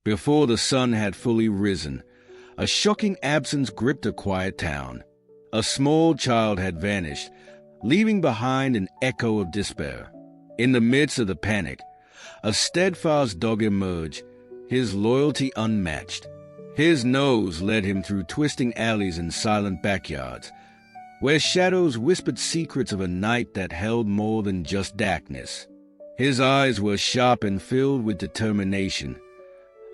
Before the sun had fully risen, a shocking absence gripped a quiet town. A small child had vanished, leaving behind an echo of despair. In the midst of the panic, a steadfast dog emerged, his loyalty unmatched. His nose led him through twisting alleys and silent backyards, where shadows whispered secrets of a night that held more than just darkness. His eyes were sharp and filled with determination,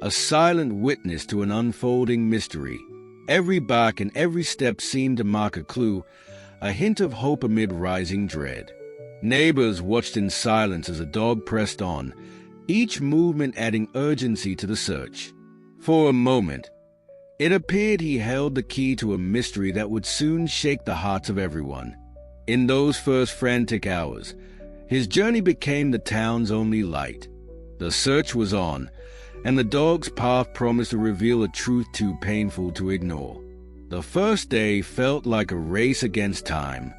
a silent witness to an unfolding mystery. Every bark and every step seemed to mark a clue, a hint of hope amid rising dread. Neighbors watched in silence as the dog pressed on, each movement adding urgency to the search. For a moment, it appeared he held the key to a mystery that would soon shake the hearts of everyone. In those first frantic hours, his journey became the town's only light. The search was on, and the dog's path promised to reveal a truth too painful to ignore. The first day felt like a race against time.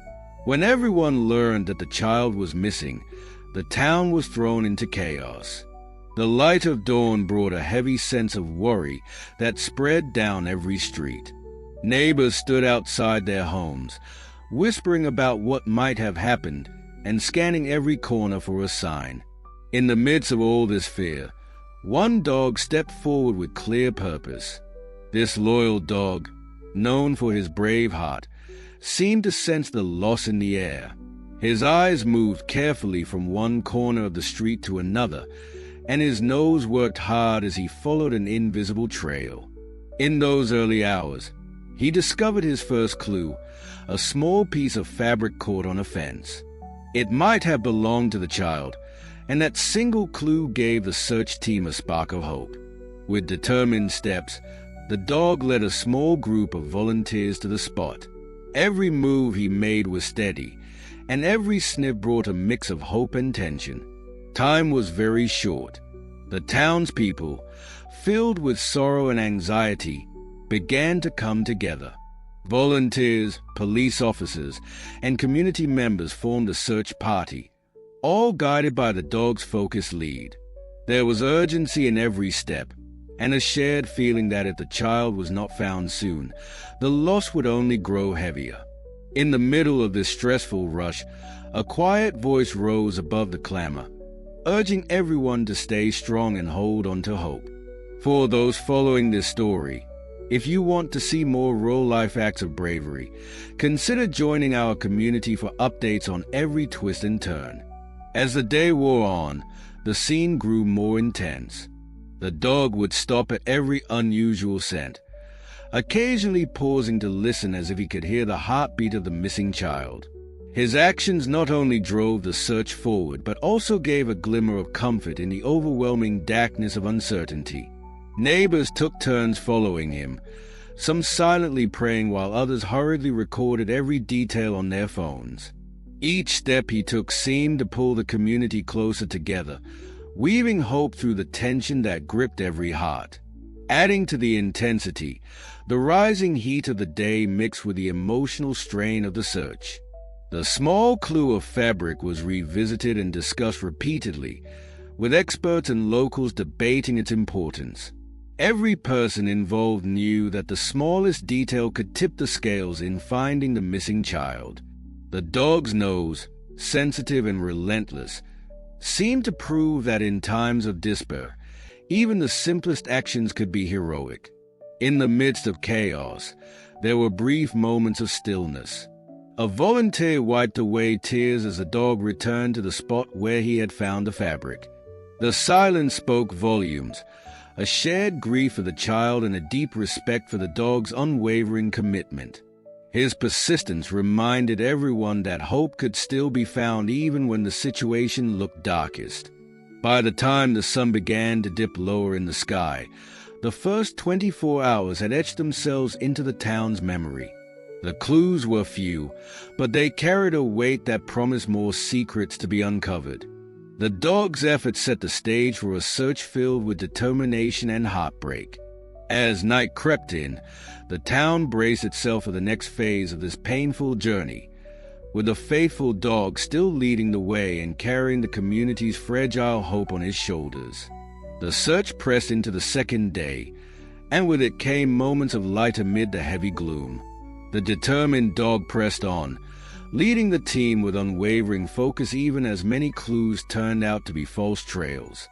When everyone learned that the child was missing, the town was thrown into chaos. The light of dawn brought a heavy sense of worry that spread down every street. Neighbors stood outside their homes, whispering about what might have happened and scanning every corner for a sign. In the midst of all this fear, one dog stepped forward with clear purpose. This loyal dog, known for his brave heart, seemed to sense the loss in the air. His eyes moved carefully from one corner of the street to another, and his nose worked hard as he followed an invisible trail. In those early hours, he discovered his first clue, a small piece of fabric caught on a fence. It might have belonged to the child, and that single clue gave the search team a spark of hope. With determined steps, the dog led a small group of volunteers to the spot. Every move he made was steady, and every sniff brought a mix of hope and tension. Time was very short. The townspeople, filled with sorrow and anxiety, began to come together. Volunteers, police officers, and community members formed a search party, all guided by the dog's focused lead. There was urgency in every step, and a shared feeling that if the child was not found soon, the loss would only grow heavier. In the middle of this stressful rush, a quiet voice rose above the clamor, urging everyone to stay strong and hold on to hope. For those following this story, if you want to see more real-life acts of bravery, consider joining our community for updates on every twist and turn. As the day wore on, the scene grew more intense. The dog would stop at every unusual scent, occasionally pausing to listen as if he could hear the heartbeat of the missing child. His actions not only drove the search forward, but also gave a glimmer of comfort in the overwhelming darkness of uncertainty. Neighbors took turns following him, some silently praying while others hurriedly recorded every detail on their phones. Each step he took seemed to pull the community closer together, weaving hope through the tension that gripped every heart. Adding to the intensity, the rising heat of the day mixed with the emotional strain of the search. The small clue of fabric was revisited and discussed repeatedly, with experts and locals debating its importance. Every person involved knew that the smallest detail could tip the scales in finding the missing child. The dog's nose, sensitive and relentless, seemed to prove that in times of despair, even the simplest actions could be heroic. In the midst of chaos, there were brief moments of stillness. A volunteer wiped away tears as the dog returned to the spot where he had found the fabric. The silence spoke volumes, a shared grief for the child and a deep respect for the dog's unwavering commitment. His persistence reminded everyone that hope could still be found even when the situation looked darkest. By the time the sun began to dip lower in the sky, the first 24 hours had etched themselves into the town's memory. The clues were few, but they carried a weight that promised more secrets to be uncovered. The dog's efforts set the stage for a search filled with determination and heartbreak. As night crept in, the town braced itself for the next phase of this painful journey, with the faithful dog still leading the way and carrying the community's fragile hope on his shoulders. The search pressed into the second day, and with it came moments of light amid the heavy gloom. The determined dog pressed on, leading the team with unwavering focus even as many clues turned out to be false trails.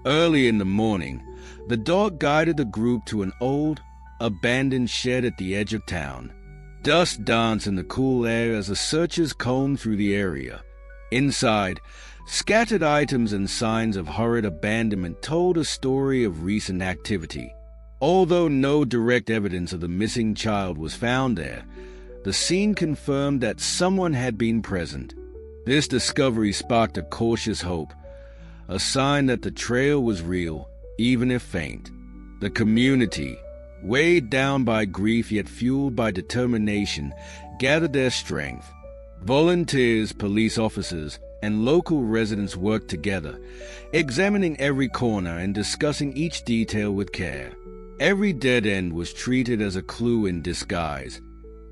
Early in the morning, the dog guided the group to an old, abandoned shed at the edge of town. Dust danced in the cool air as the searchers combed through the area. Inside, scattered items and signs of horrid abandonment told a story of recent activity. Although no direct evidence of the missing child was found there, the scene confirmed that someone had been present. This discovery sparked a cautious hope, a sign that the trail was real, even if faint. The community, weighed down by grief yet fueled by determination, gathered their strength. Volunteers, police officers, and local residents worked together, examining every corner and discussing each detail with care. Every dead end was treated as a clue in disguise.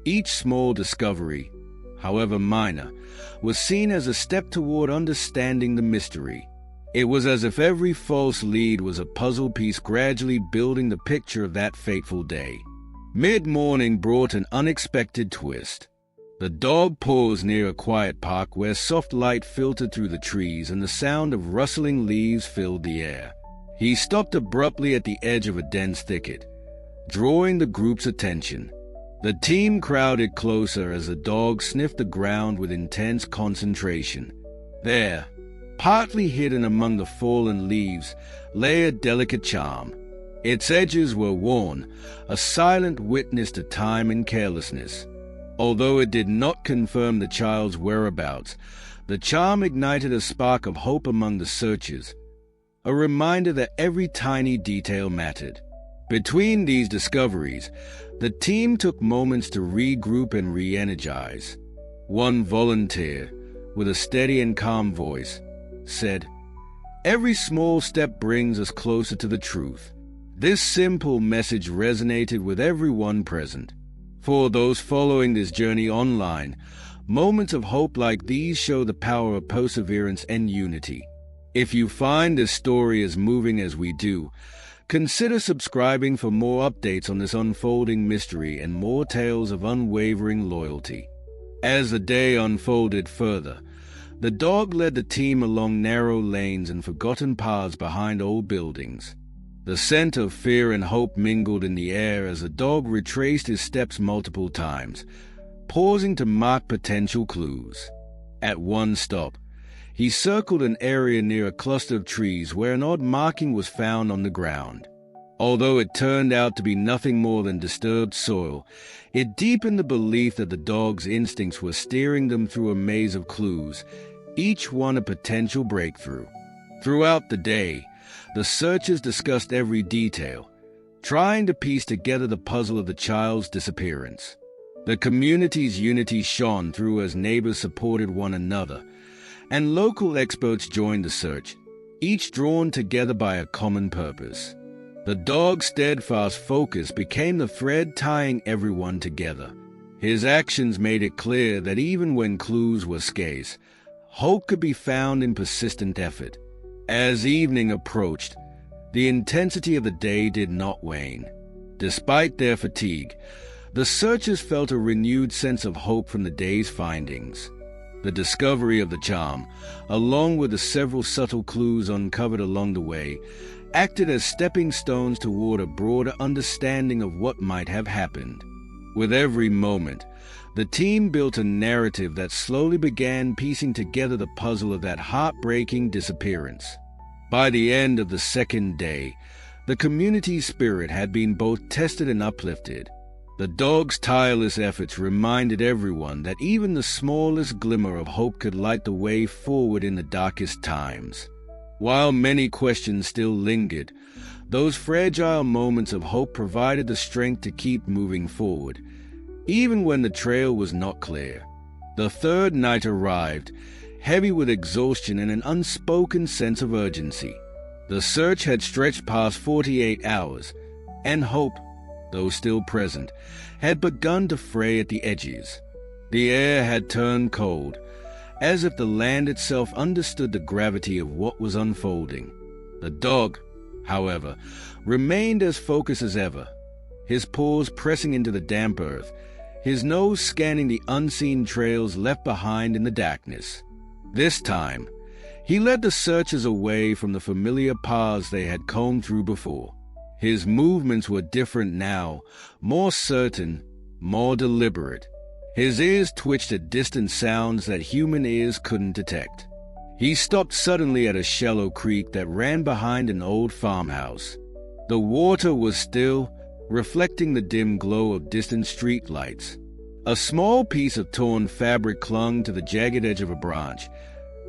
Each small discovery, however minor, was seen as a step toward understanding the mystery. It was as if every false lead was a puzzle piece gradually building the picture of that fateful day. Mid-morning brought an unexpected twist. The dog paused near a quiet park where soft light filtered through the trees and the sound of rustling leaves filled the air. He stopped abruptly at the edge of a dense thicket, drawing the group's attention. The team crowded closer as the dog sniffed the ground with intense concentration. There, partly hidden among the fallen leaves, lay a delicate charm. Its edges were worn, a silent witness to time and carelessness. Although it did not confirm the child's whereabouts, the charm ignited a spark of hope among the searchers, a reminder that every tiny detail mattered. Between these discoveries, the team took moments to regroup and re-energize. One volunteer, with a steady and calm voice, said, "Every small step brings us closer to the truth." This simple message resonated with everyone present. For those following this journey online, moments of hope like these show the power of perseverance and unity. If you find this story as moving as we do, consider subscribing for more updates on this unfolding mystery and more tales of unwavering loyalty. As the day unfolded further, the dog led the team along narrow lanes and forgotten paths behind old buildings. The scent of fear and hope mingled in the air as the dog retraced his steps multiple times, pausing to mark potential clues. At one stop, he circled an area near a cluster of trees where an odd marking was found on the ground. Although it turned out to be nothing more than disturbed soil, it deepened the belief that the dog's instincts were steering them through a maze of clues, each one a potential breakthrough. Throughout the day, the searchers discussed every detail, trying to piece together the puzzle of the child's disappearance. The community's unity shone through as neighbors supported one another, and local experts joined the search, each drawn together by a common purpose. The dog's steadfast focus became the thread tying everyone together. His actions made it clear that even when clues were scarce, hope could be found in persistent effort. As evening approached, the intensity of the day did not wane. Despite their fatigue, the searchers felt a renewed sense of hope from the day's findings. The discovery of the charm, along with the several subtle clues uncovered along the way, acted as stepping stones toward a broader understanding of what might have happened. With every moment, the team built a narrative that slowly began piecing together the puzzle of that heartbreaking disappearance. By the end of the second day, the community's spirit had been both tested and uplifted. The dog's tireless efforts reminded everyone that even the smallest glimmer of hope could light the way forward in the darkest times. While many questions still lingered, those fragile moments of hope provided the strength to keep moving forward, even when the trail was not clear. The third night arrived, heavy with exhaustion and an unspoken sense of urgency. The search had stretched past 48 hours, and hope, though still present, had begun to fray at the edges. The air had turned cold, as if the land itself understood the gravity of what was unfolding. The dog, however, remained as focused as ever, his paws pressing into the damp earth, his nose scanning the unseen trails left behind in the darkness. This time, he led the searchers away from the familiar paths they had combed through before. His movements were different now, more certain, more deliberate. His ears twitched at distant sounds that human ears couldn't detect. He stopped suddenly at a shallow creek that ran behind an old farmhouse. The water was still, reflecting the dim glow of distant street lights. A small piece of torn fabric clung to the jagged edge of a branch,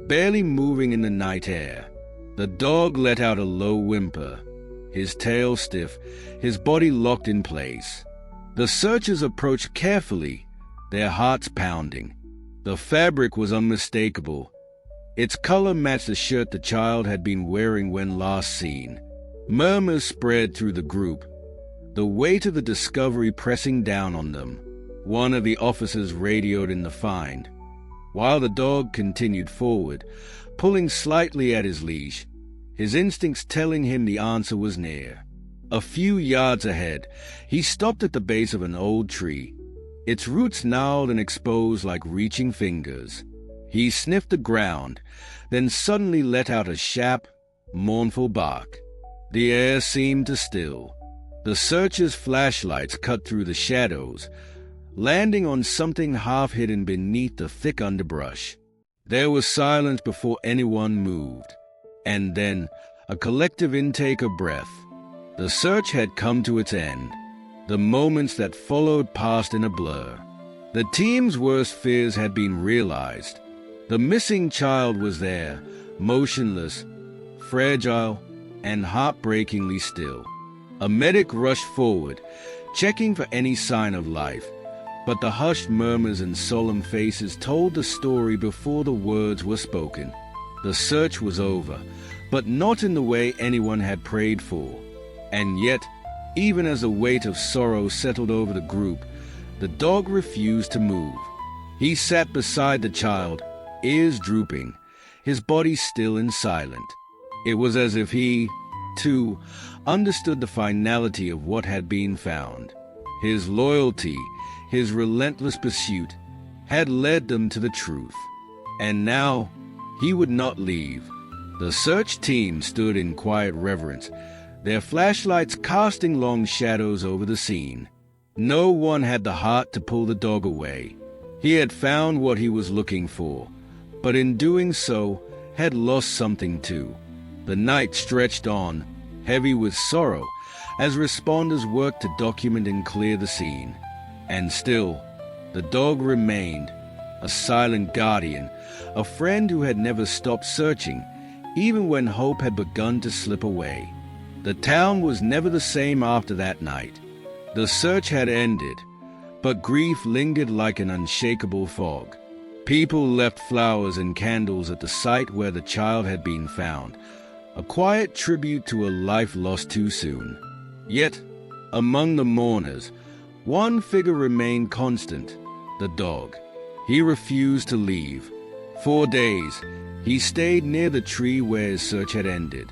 barely moving in the night air. The dog let out a low whimper, his tail stiff, his body locked in place. The searchers approached carefully, their hearts pounding. The fabric was unmistakable. Its color matched the shirt the child had been wearing when last seen. Murmurs spread through the group, the weight of the discovery pressing down on them. One of the officers radioed in the find, while the dog continued forward, pulling slightly at his leash, his instincts telling him the answer was near. A few yards ahead, he stopped at the base of an old tree, its roots gnarled and exposed like reaching fingers. He sniffed the ground, then suddenly let out a sharp, mournful bark. The air seemed to still. The searchers' flashlights cut through the shadows, landing on something half-hidden beneath the thick underbrush. There was silence before anyone moved, and then a collective intake of breath. The search had come to its end. The moments that followed passed in a blur. The team's worst fears had been realized. The missing child was there, motionless, fragile, and heartbreakingly still. A medic rushed forward, checking for any sign of life, but the hushed murmurs and solemn faces told the story before the words were spoken. The search was over, but not in the way anyone had prayed for. And yet, even as the weight of sorrow settled over the group, the dog refused to move. He sat beside the child, ears drooping, his body still and silent. It was as if he, too, understood the finality of what had been found. His loyalty, his relentless pursuit, had led them to the truth. And now, he would not leave. The search team stood in quiet reverence, their flashlights casting long shadows over the scene. No one had the heart to pull the dog away. He had found what he was looking for, but in doing so, had lost something too. The night stretched on, heavy with sorrow, as responders worked to document and clear the scene. And still, the dog remained, a silent guardian, a friend who had never stopped searching, even when hope had begun to slip away. The town was never the same after that night. The search had ended, but grief lingered like an unshakable fog. People left flowers and candles at the site where the child had been found, a quiet tribute to a life lost too soon. Yet, among the mourners, one figure remained constant, the dog. He refused to leave. 4 days, he stayed near the tree where his search had ended.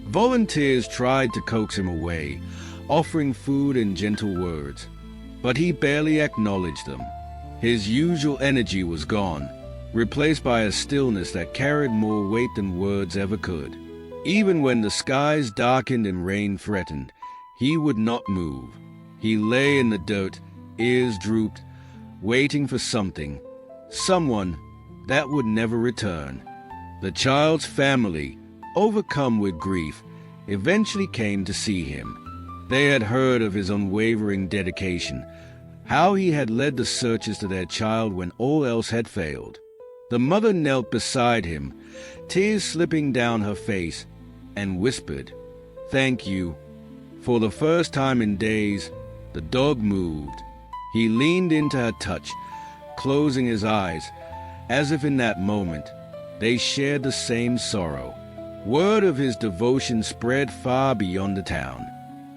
Volunteers tried to coax him away, offering food and gentle words, but he barely acknowledged them. His usual energy was gone, replaced by a stillness that carried more weight than words ever could. Even when the skies darkened and rain threatened, he would not move. He lay in the dirt, ears drooped, waiting for something, someone that would never return. The child's family, overcome with grief, eventually came to see him. They had heard of his unwavering dedication, how he had led the searchers to their child when all else had failed. The mother knelt beside him, tears slipping down her face, and whispered, "Thank you." For the first time in days, the dog moved. He leaned into her touch, closing his eyes, as if in that moment they shared the same sorrow. Word of his devotion spread far beyond the town.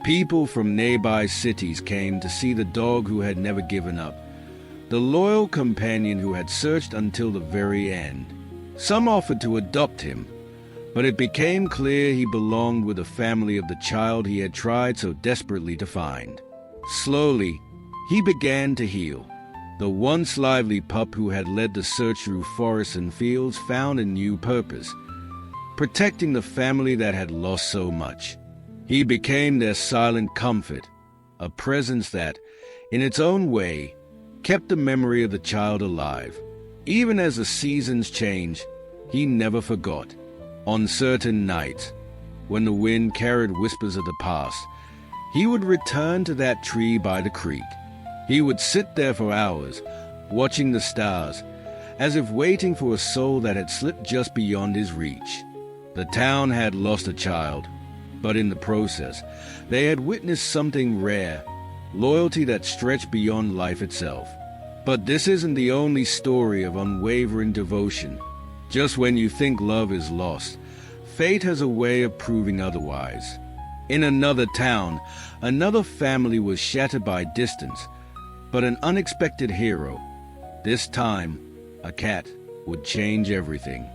People from nearby cities came to see the dog who had never given up, the loyal companion who had searched until the very end. Some offered to adopt him, But it became clear he belonged with the family of the child he had tried so desperately to find. Slowly, he began to heal. The once lively pup who had led the search through forests and fields found a new purpose, protecting the family that had lost so much. He became their silent comfort, a presence that, in its own way, kept the memory of the child alive. Even as the seasons changed, he never forgot. On certain nights, when the wind carried whispers of the past, he would return to that tree by the creek. He would sit there for hours, watching the stars, as if waiting for a soul that had slipped just beyond his reach. The town had lost a child, but in the process, they had witnessed something rare, loyalty that stretched beyond life itself. But this isn't the only story of unwavering devotion. Just when you think love is lost, fate has a way of proving otherwise. In another town, another family was shattered by distance, but an unexpected hero, this time a cat, would change everything.